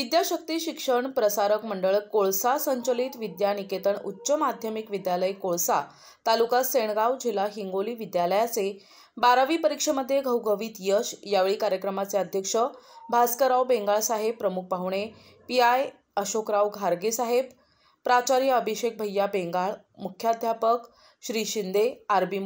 विद्याशक्ती शिक्षण प्रसारक मंडळ कोळसा संचलित विद्यानिकेतन उच्च माध्यमिक विद्यालय कोळसा तालुका सेणगाव जिल्हा हिंगोली विद्यालयाचे 12वी परीक्षेमध्ये घवघवीत यश। यावेळी कार्यक्रमाचे अध्यक्ष भास्करराव बेंगाळ साहेब, प्रमुख पाहुणे पीआय अशोकराव घारगे साहेब, प्राचार्य अभिषेक भैया बेंगाळ, मुख्याध्यापक श्री शिंदे, आरबी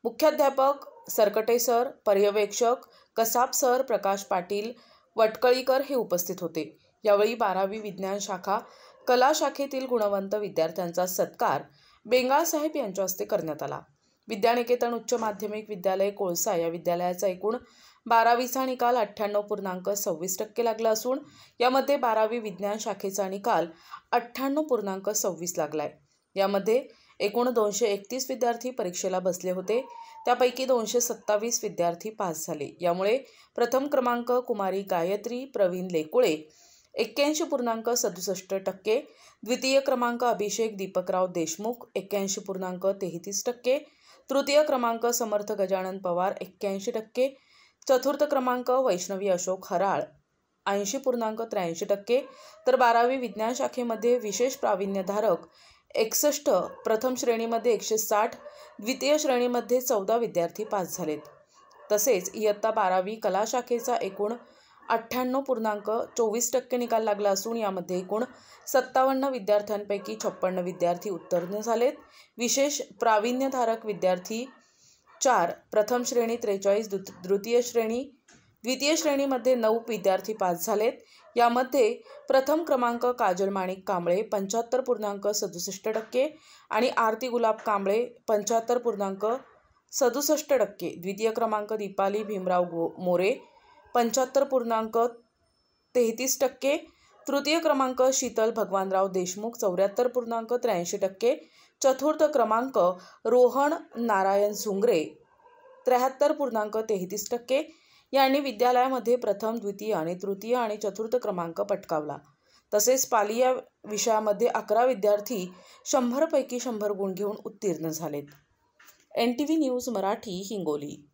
मुख्याध्यापक सरकटे सर, पर्यवेक्षक कसाब सर, प्रकाश पाटील वटकळीकर हे उपस्थित होते। यावेळी 12वी विज्ञान शाखा कला शाखेतील गुणवंत विद्यार्थ्यांचा सत्कार बेंगाळ साहेब यांच्या हस्ते करण्यात आला। विद्यानिकेतन उच्च माध्यमिक विद्यालय कोळसा या विद्यालयाचा एकूण 12वीचा निकाल 98.26% लागला असून यामध्ये 12वी विज्ञान शाखेचा निकाल 98.26 लागलाय। यामध्ये एकूण 231 विद्यार्थी परीक्षेला बसले होते, त्यापैकी 227 विद्यार्थी पास झाले। यामुळे प्रथम क्रमांक कुमारी गायत्री प्रवीण लेकुळे 81.67%, द्वितीय क्रमांक अभिषेक दीपकराव देशमुख 81.33%, तृतीय क्रमांक समर्थ गजानन पवार 81%, चतुर्थ क्रमांक वैष्णवी अशोक हराळ 80.83%, तर 12वी विज्ञान शाखेमध्ये विशेष प्रावीण्यधारक 61, प्रथम श्रेणीमध्ये 160, द्वितीय श्रेणीमध्ये 14 विद्यार्थी पास झालेत। तसेच इयत्ता 12वी कला शाखेचा एकूण 98.24% निकाल लागला असून यामध्ये एकूण 57 विद्यार्थ्यांपैकी 56 विद्यार्थी उत्तीर्ण झालेत। विशेष प्रावीण्यधारक विद्यार्थी 4, प्रथम श्रेणी 43, द्वितीय श्रेणीमध्ये 9 विद्यार्थी पास झालेत। यामध्ये प्रथम क्रमांक काजल माणिक कांबळे 75.67% आणि आरती गुलाब कांबळे 75.67%, द्वितीय क्रमांक दीपाली भीमराव मोरे 75.33%, तृतीय क्रमांक शीतल भगवानराव देशमुख 74.83%, चतुर्थ क्रमांक रोहन नारायण झुंगरे 73.33% यांनी विद्यालयामध्ये प्रथम, द्वितीय आणि तृतीय आणि चतुर्थ क्रमांक पटकावला। तसेच पाली या विषयामध्ये 11 विद्यार्थी 100 पैकी 100 गुण घेऊन उत्तीर्ण झालेत। NTV news Marathi Hingoli.